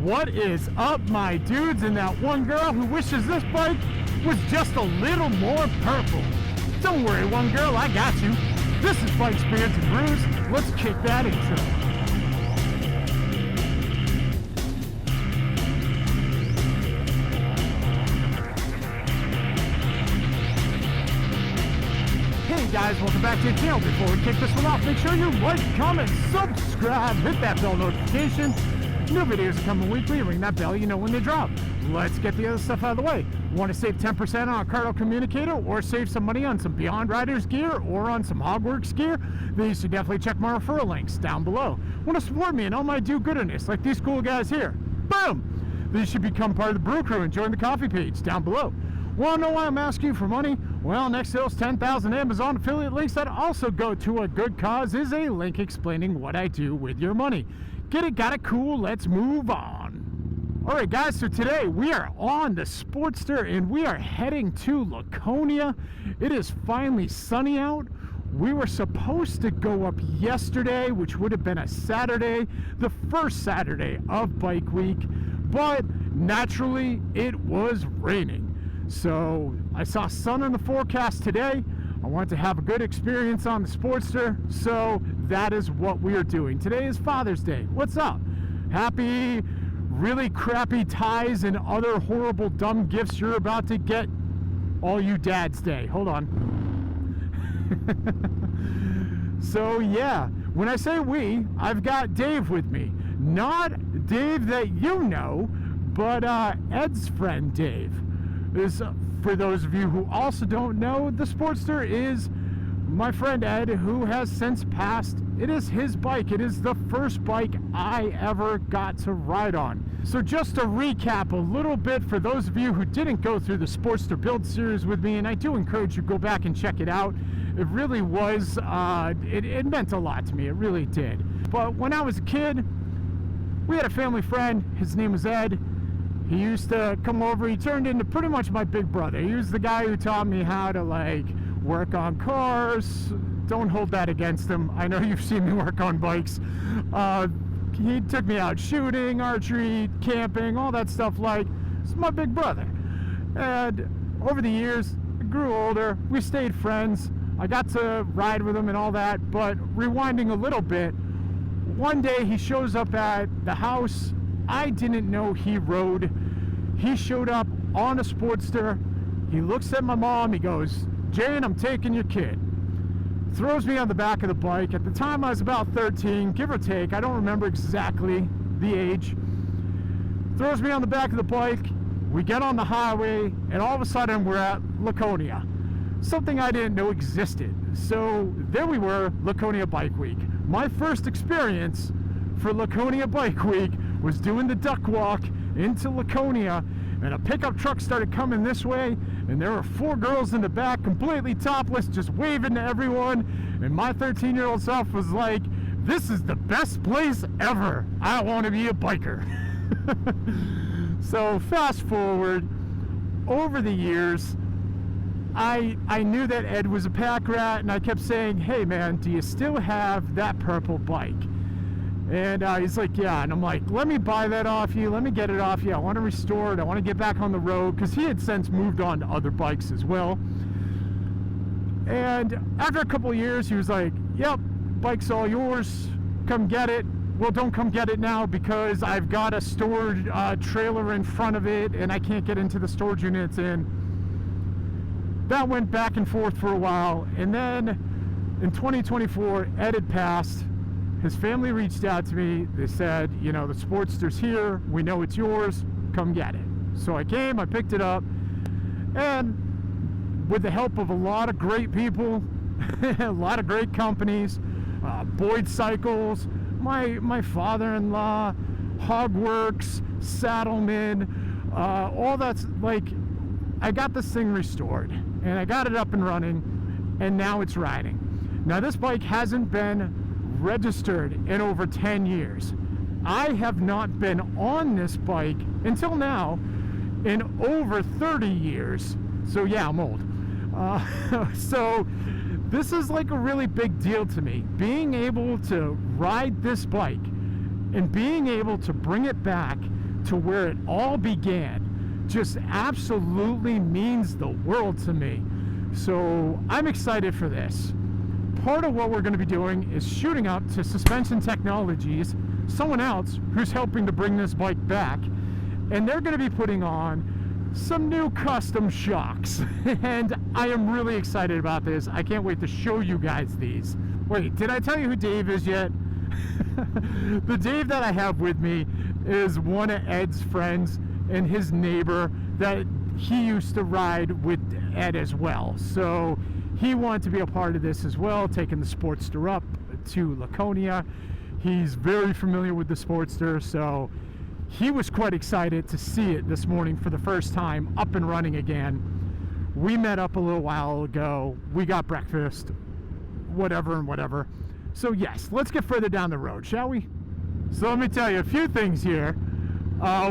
What is up, my dudes, and that one girl who wishes this bike was just a little more purple? Don't worry, one girl, I got you. This is Bikes, Beards, and Brews. Let's kick that intro. Hey guys, welcome back to the channel. Before we kick this one off, make sure you like, comment, subscribe, hit that bell notification. New videos are coming weekly. Ring that bell, you know when they drop. Let's get the other stuff out of the way. Want to save 10% on a Cardo communicator or save some money on some Beyond Riders gear or on some Hogworks gear? Then you should definitely check my referral links down below. Want to support me and all my do-gooderness like these cool guys here? Boom! Then you should become part of the Brew Crew and join the coffee page down below. Want to know why I'm asking you for money? Well, next to those 10,000 Amazon affiliate links that also go to a good cause is a link explaining what I do with your money. Get it, got it, cool, let's move on. All right, guys, so today we are on the Sportster and we are heading to Laconia. It is finally sunny out. We were supposed to go up yesterday, which would have been a Saturday, the first Saturday of Bike Week, but naturally it was raining. So I saw sun in the forecast today. I wanted to have a good experience on the Sportster, so that is what we are doing. Today is Father's Day. What's up? Happy, really crappy ties and other horrible, dumb gifts you're about to get all you Dad's Day. Hold on. So yeah, when I say we, I've got Dave with me. Not Dave that you know, but Ed's friend Dave. This, for those of you who also don't know, the Sportster is my friend Ed, who has since passed. It is his bike. It is the first bike I ever got to ride on. So just to recap a little bit for those of you who didn't go through the Sportster build series with me, and I do encourage you to go back and check it out. It really was, it meant a lot to me. It really did. But when I was a kid, we had a family friend. His name was Ed. He used to come over. He turned into pretty much my big brother. He was the guy who taught me how to like work on cars. Don't hold that against him. I know you've seen me work on bikes. He took me out shooting, archery, camping, all that stuff. Like, it's my big brother. And over the years, I grew older. We stayed friends. I got to ride with him and all that. But rewinding a little bit, one day he shows up at the house. I didn't know he rode. He showed up on a Sportster. He looks at my mom. He goes, "Jane, I'm taking your kid." Throws me on the back of the bike. At the time, I was about 13, give or take. I don't remember exactly the age. Throws me on the back of the bike. We get on the highway, and all of a sudden, we're at Laconia. Something I didn't know existed. So there we were, Laconia Bike Week. My first experience for Laconia Bike Week was doing the duck walk into Laconia, and a pickup truck started coming this way, and there were 4 girls in the back completely topless just waving to everyone, and my 13-year-old self was like, this is the best place ever. I want to be a biker. So fast forward, over the years, I knew that Ed was a pack rat, and I kept saying, hey man, do you still have that purple bike? And he's like, yeah. And I'm like, let me buy that off you. Let me get it off you. I want to restore it. I want to get back on the road. Because he had since moved on to other bikes as well. And after a couple of years, he was like, yep, bike's all yours. Come get it. Well, don't come get it now because I've got a storage trailer in front of it. And I can't get into the storage unit it's in. That went back and forth for a while. And then in 2024, Ed had passed. His family reached out to me. They said, you know, the Sportster's here. We know it's yours. Come get it. So I came, I picked it up, and with the help of a lot of great people, a lot of great companies, Boyd Cycles, my father-in-law, Hogworks, Saddleman, all that's like, I got this thing restored, and I got it up and running, and now it's riding. Now this bike hasn't been registered in over 10 years. I have not been on this bike until now in over 30 years. So yeah, I'm old. So this is like a really big deal to me. Being able to ride this bike and being able to bring it back to where it all began just absolutely means the world to me. So I'm excited for this. Part of what we're going to be doing is shooting up to Suspension Technologies, someone else who's helping to bring this bike back, and they're going to be putting on some new custom shocks. And I am really excited about this. I can't wait to show you guys these. Wait, did I tell you who Dave is yet? The Dave that I have with me is one of Ed's friends and his neighbor that he used to ride with Ed as well. So he wanted to be a part of this as well, taking the Sportster up to Laconia. He's very familiar with the Sportster, so he was quite excited to see it this morning for the first time, up and running again. We met up a little while ago. We got breakfast, whatever and whatever. So yes, let's get further down the road, shall we? So let me tell you a few things here.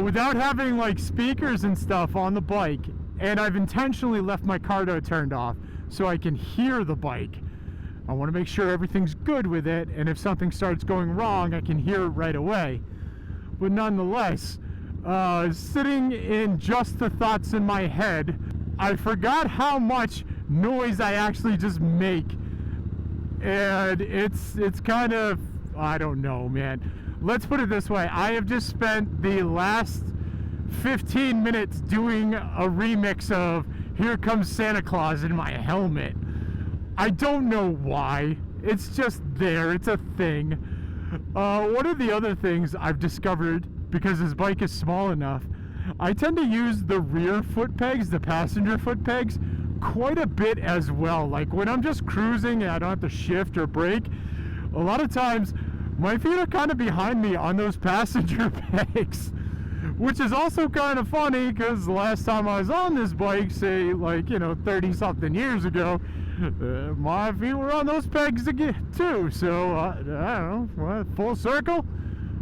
Without having like speakers and stuff on the bike, and I've intentionally left my car door turned off so I can hear the bike. I want to make sure everything's good with it, and if something starts going wrong, I can hear it right away. But nonetheless, sitting in just the thoughts in my head, I forgot how much noise I actually just make. And it's kind of, I don't know, man. Let's put it this way. I have just spent the last 15 minutes doing a remix of Here Comes Santa Claus in my helmet. I don't know why. It's just there. It's a thing. One of the other things I've discovered, because this bike is small enough, I tend to use the rear foot pegs, the passenger foot pegs, quite a bit as well. Like when I'm just cruising and I don't have to shift or brake, a lot of times my feet are kind of behind me on those passenger pegs, which is also kind of funny because the last time I was on this bike, say like, 30 something years ago, my feet were on those pegs again too. So I don't know, full circle.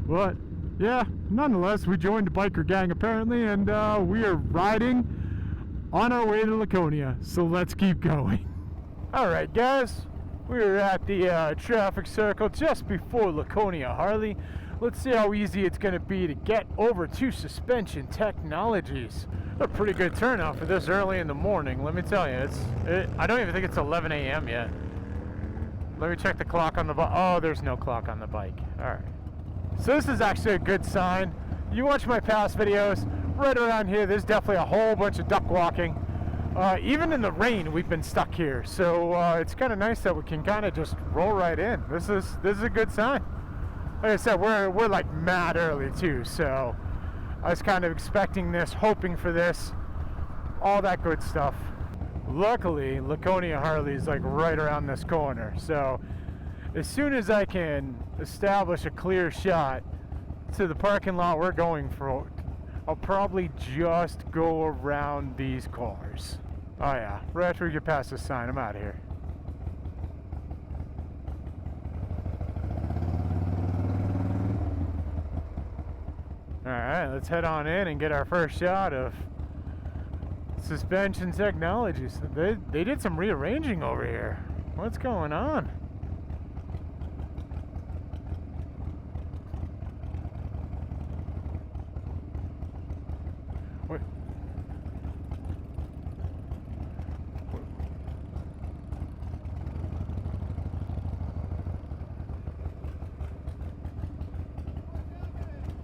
But yeah, nonetheless, we joined the biker gang apparently, and we are riding on our way to Laconia. So let's keep going. All right, guys. We are at the traffic circle just before Laconia Harley. Let's see how easy it's going to be to get over to Suspension Technologies. A pretty good turnout for this early in the morning, let me tell you. I don't even think it's 11 a.m. yet. Let me check the clock on the bike. Oh, there's no clock on the bike. All right. So this is actually a good sign. You watch my past videos, right around here, there's definitely a whole bunch of duck walking. Even in the rain, we've been stuck here, so it's kind of nice that we can kind of just roll right in. This is a good sign. Like I said, we're like mad early too, so I was kind of expecting this, hoping for this, all that good stuff. Luckily, Laconia Harley is like right around this corner, so as soon as I can establish a clear shot to the parking lot we're going for, I'll probably just go around these cars. Oh yeah, right after we get past this sign, I'm out of here. Alright, let's head on in and get our first shot of Suspension Technologies. They did some rearranging over here. What's going on?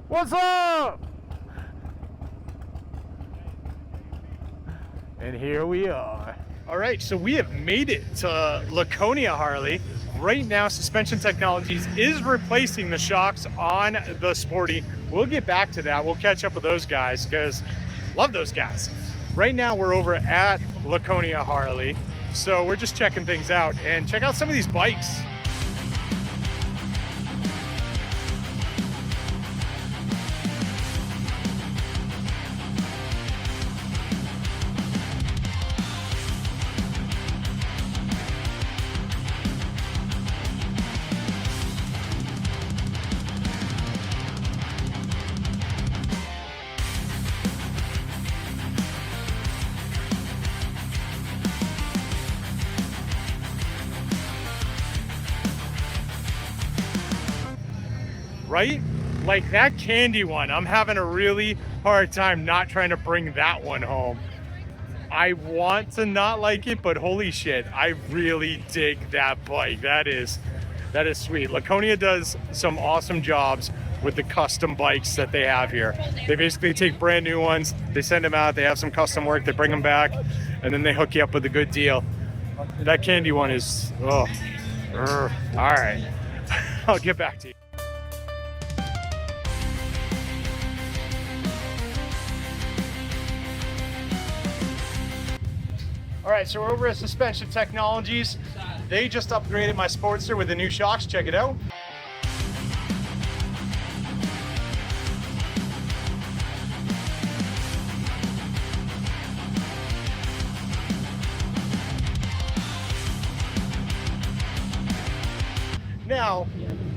What's up? And here we are. All right, so we have made it to Laconia Harley. Right now, Suspension Technologies is replacing the shocks on the Sporty. We'll get back to that. We'll catch up with those guys because love those guys. Right now, we're over at Laconia Harley. So we're just checking things out and check out some of these bikes. Right? Like that candy one, I'm having a really hard time not trying to bring that one home. I want to not like it, but holy shit, I really dig that bike. That is sweet. Laconia does some awesome jobs with the custom bikes that they have here. They basically take brand new ones, they send them out, they have some custom work, they bring them back, and then they hook you up with a good deal. That candy one is, oh, all right. I'll get back to you. All right, so we're over at Suspension Technologies. They just upgraded my Sportster with the new shocks. Check it out. Now,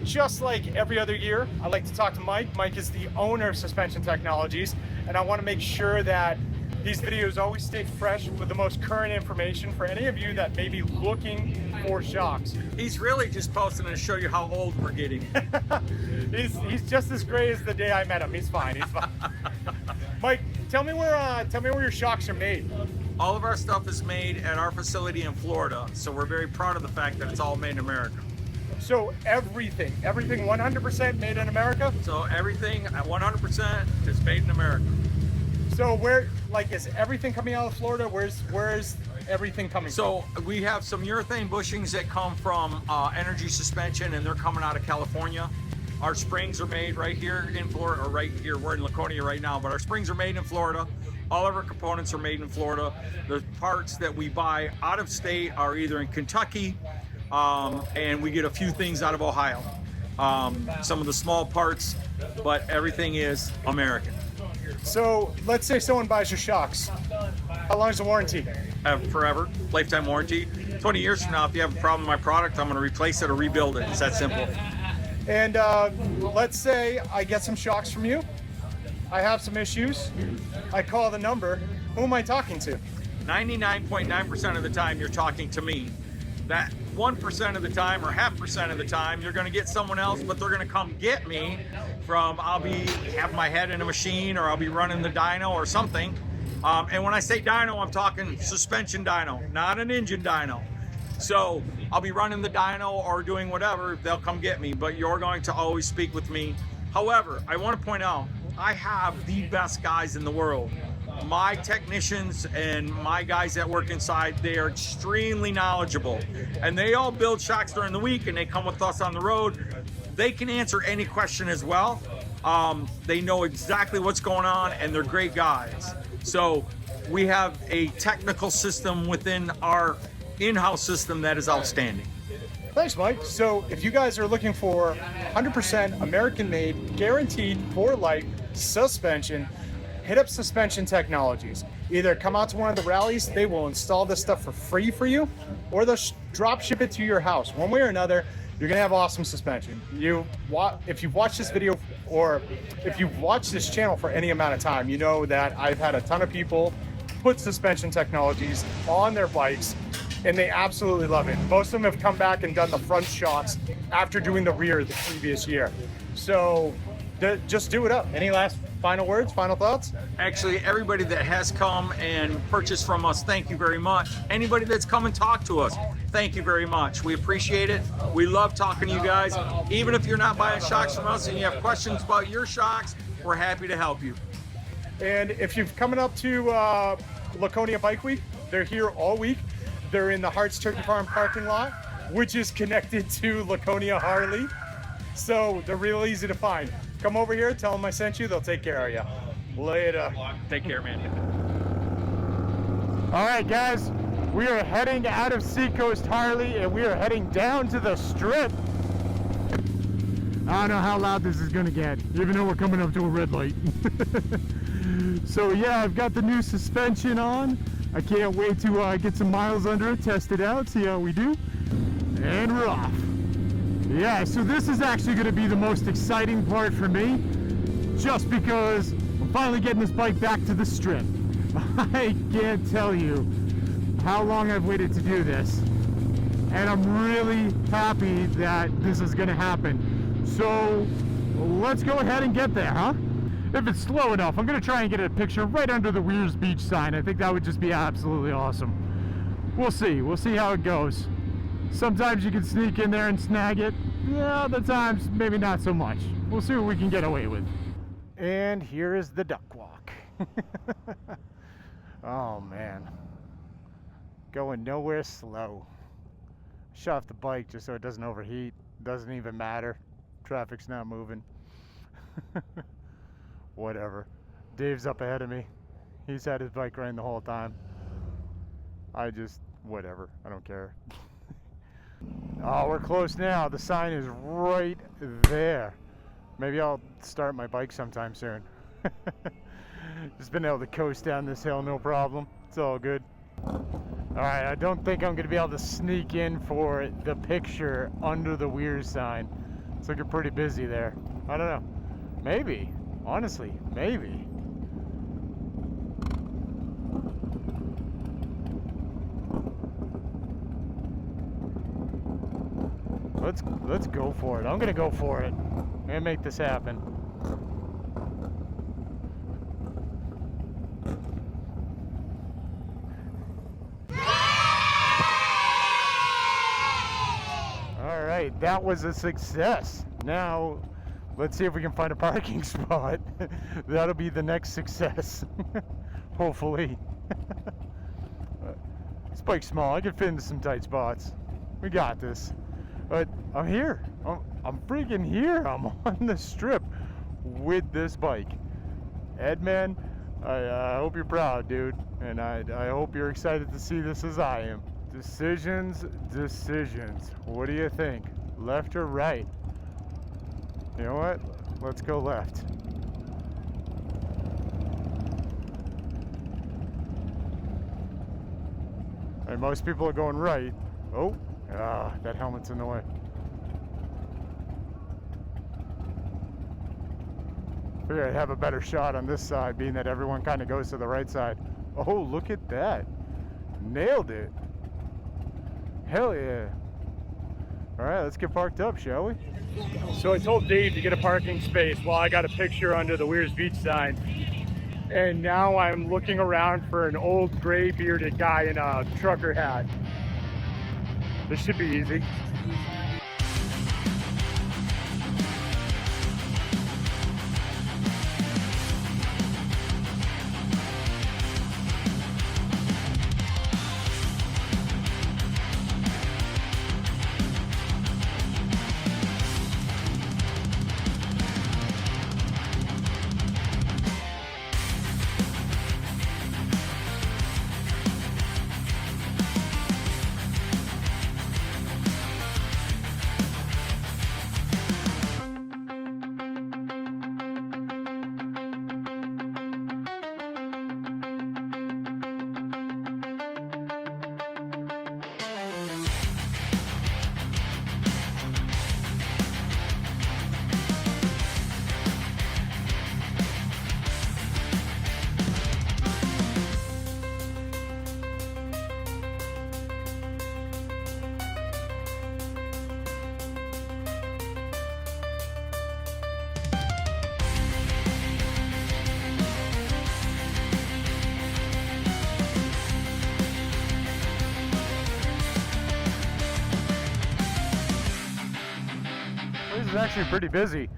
just like every other year, I like to talk to Mike. Mike is the owner of Suspension Technologies, and I want to make sure that these videos always stay fresh with the most current information for any of you that may be looking for shocks. He's really just posting to show you how old we're getting. he's just as gray as the day I met him. He's fine. He's fine. Mike, tell me where your shocks are made. All of our stuff is made at our facility in Florida, so we're very proud of the fact that it's all made in America. So everything 100% made in America? So everything at 100% is made in America. So where, like, is everything coming out of Florida? Where's everything coming from? So we have some urethane bushings that come from Energy Suspension, and they're coming out of California. Our springs are made right here in Florida, or right here, we're in Laconia right now, but our springs are made in Florida. All of our components are made in Florida. The parts that we buy out of state are either in Kentucky, and we get a few things out of Ohio. Some of the small parts, but everything is American. So let's say someone buys your shocks. How long is the warranty? Forever, lifetime warranty. 20 years from now, if you have a problem with my product, I'm going to replace it or rebuild it. It's that simple. And let's say I get some shocks from you. I have some issues. I call the number. Who am I talking to? 99.9% of the time, you're talking to me. That 1% of the time or 0.5% of the time, you're going to get someone else, but they're going to come get me from, I'll be have my head in a machine, or I'll be running the dyno or something. And when I say dyno, I'm talking suspension dyno, not an engine dyno. So I'll be running the dyno or doing whatever, they'll come get me, but you're going to always speak with me. However, I want to point out, I have the best guys in the world. My technicians and my guys that work inside, they are extremely knowledgeable, and they all build shocks during the week, and they come with us on the road. They can answer any question as well. They know exactly what's going on, and they're great guys. So we have a technical system within our in-house system that is outstanding. Thanks, Mike. So if you guys are looking for 100% American-made, guaranteed for life suspension, hit up Suspension Technologies. Either come out to one of the rallies, they will install this stuff for free for you, or they'll drop ship it to your house. One way or another, you're gonna have awesome suspension. If you've watched this video, or if you've watched this channel for any amount of time, you know that I've had a ton of people put Suspension Technologies on their bikes, and they absolutely love it. Most of them have come back and done the front shocks after doing the rear the previous year. So just do it up. Any last final words, final thoughts? Actually, everybody that has come and purchased from us, thank you very much. Anybody that's come and talked to us, thank you very much. We appreciate it. We love talking to you guys. Even if you're not buying shocks from us and you have questions about your shocks, we're happy to help you. And if you're coming up to Laconia Bike Week, they're here all week. They're in the Hart's Turkey Farm parking lot, which is connected to Laconia Harley. So they're real easy to find. Come over here, tell them I sent you, they'll take care of you. Later. Take care, man. All right, guys, we are heading out of Seacoast Harley, and we are heading down to the strip. I don't know how loud this is gonna get, even though we're coming up to a red light. So yeah, I've got the new suspension on. I can't wait to get some miles under it, test it out, see how we do. And we're off. Yeah, so this is actually going to be the most exciting part for me, just because I'm finally getting this bike back to the strip. I can't tell you how long I've waited to do this, and I'm really happy that this is going to happen. So let's go ahead and get there, huh? If it's slow enough, I'm gonna try and get a picture right under the Weirs Beach sign. I think that would just be absolutely awesome. We'll see how it goes. Sometimes you can sneak in there and snag it. Yeah, other times maybe not so much. We'll see what we can get away with. And here is the duck walk. Oh man, going nowhere slow. Shut off the bike just so it doesn't overheat. Doesn't even matter. Traffic's not moving. Whatever. Dave's up ahead of me. He's had his bike running the whole time. Whatever. I don't care. Oh, we're close now. The sign is right there. Maybe I'll start my bike sometime soon. Just been able to coast down this hill, no problem. It's all good. Alright, I don't think I'm going to be able to sneak in for the picture under the Weirs sign. It's looking pretty busy there. I don't know. Maybe. Honestly, maybe. Let's go for it. I'm going to go for it. I'm going to make this happen. Alright, that was a success. Now, let's see if we can find a parking spot. That'll be the next success. Hopefully. This bike's small. I can fit into some tight spots. We got this. But I'm here. I'm freaking here. I'm on the strip with this bike. Ed, man, I hope you're proud, dude. And I hope you're excited to see this as I am. Decisions. What do you think? Left or right? You know what? Let's go left. And most people are going right. Oh, that helmet's in the way. Figure I'd have a better shot on this side, being that everyone kind of goes to the right side. Oh, look at that. Nailed it. Hell yeah. All right, let's get parked up, shall we? So I told Dave to get a parking space while I got a picture under the Weirs Beach sign. And now I'm looking around for an old gray bearded guy in a trucker hat. This should be easy. This is actually pretty busy,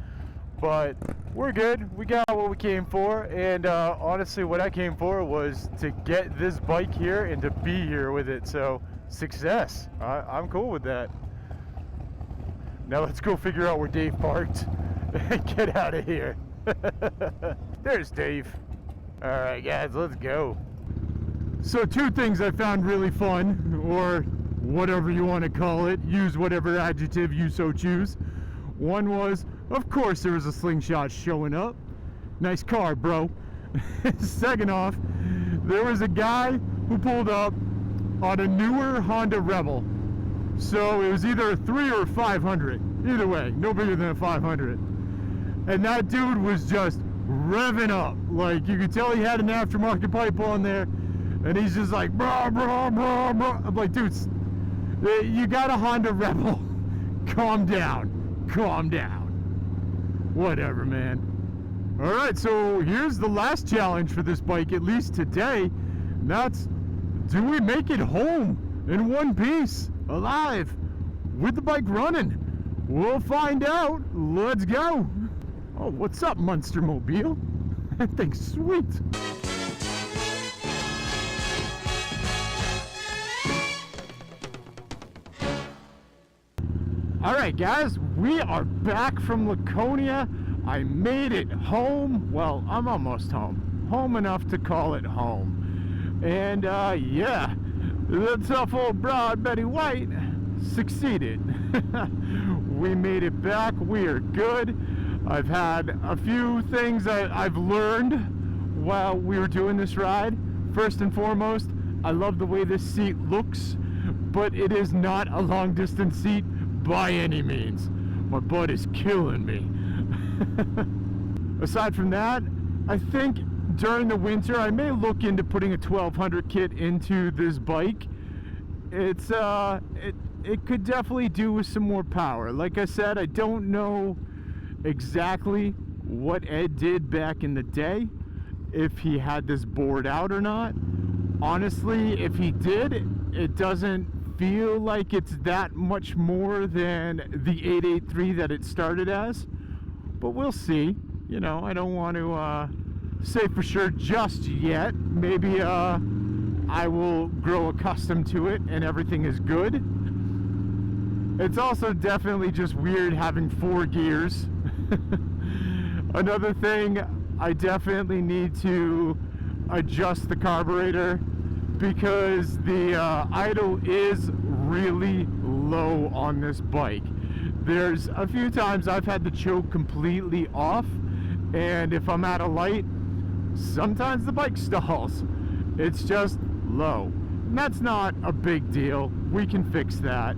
but we're good. We got what we came for, and honestly what I came for was to get this bike here and to be here with it, so success. I'm cool with that. Now let's go figure out where Dave parked and get out of here. There's Dave. Alright guys, let's go. So two things I found really fun, or whatever you want to call it, use whatever adjective you so choose. One was, of course there was a slingshot showing up. Nice car, bro. Second off, there was a guy who pulled up on a newer Honda Rebel. So it was either a 3 or a 500. Either way, no bigger than a 500. And that dude was just revving up. Like, you could tell he had an aftermarket pipe on there. And he's just like, brah, brah, brah, brah. I'm like, dude, you got a Honda Rebel. Calm down. Calm down. Whatever, man. All right, so here's the last challenge for this bike, at least today. And that's, do we make it home in one piece, alive, with the bike running? We'll find out. Let's go. Oh, what's up, Monster Mobile? That thing's sweet. All right, guys, we are back from Laconia. I made it home. Well, I'm almost home. Home enough to call it home. And yeah, the tough old broad Betty White succeeded. We made it back. We are good. I've had a few things I've learned while we were doing this ride. First and foremost, I love the way this seat looks, but it is not a long distance seat by any means. My butt is killing me. Aside from that, I think during the winter I may look into putting a 1200 kit into this bike. It's it could definitely do with some more power. Like I said, I don't know exactly what Ed did back in the day, if he had this bored out or not. Honestly, if he did, it doesn't feel like it's that much more than the 883 that it started as, but we'll see. You know, I don't want to say for sure just yet. Maybe I will grow accustomed to it and everything is good. It's also definitely just weird having 4 gears. Another thing, I definitely need to adjust the carburetor because the idle is really low on this bike. There's a few times I've had the choke completely off, and if I'm at a light, sometimes the bike stalls. It's just low. And that's not a big deal. We can fix that.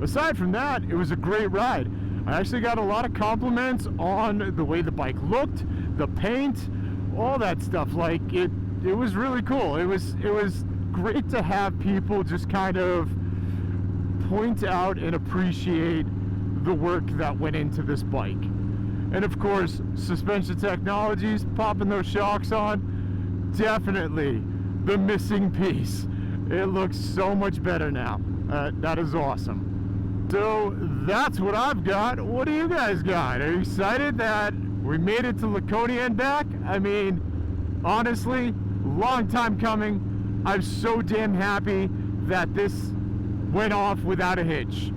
Aside from that, it was a great ride. I actually got a lot of compliments on the way the bike looked, the paint, all that stuff. Like it was really cool. It was great to have people just kind of point out and appreciate the work that went into this bike. And of course, suspension technologies, popping those shocks on, definitely the missing piece. It looks so much better now. That is awesome. So that's what I've got. What do you guys got? Are you excited that we made it to Laconia and back? I mean, honestly, long time coming. I'm so damn happy that this went off without a hitch.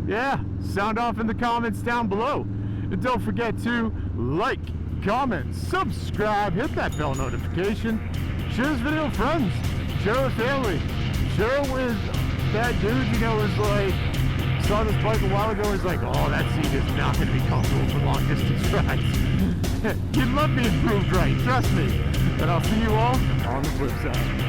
Yeah, sound off in the comments down below. And don't forget to like, comment, subscribe, hit that bell notification, share this video with friends, share it with family, share it with that dude, you know, was like, saw this bike a while ago, was like, oh, that seat is not going to be comfortable for long distance rides. You'd love being proved right, trust me. And I'll see you all on the flip side.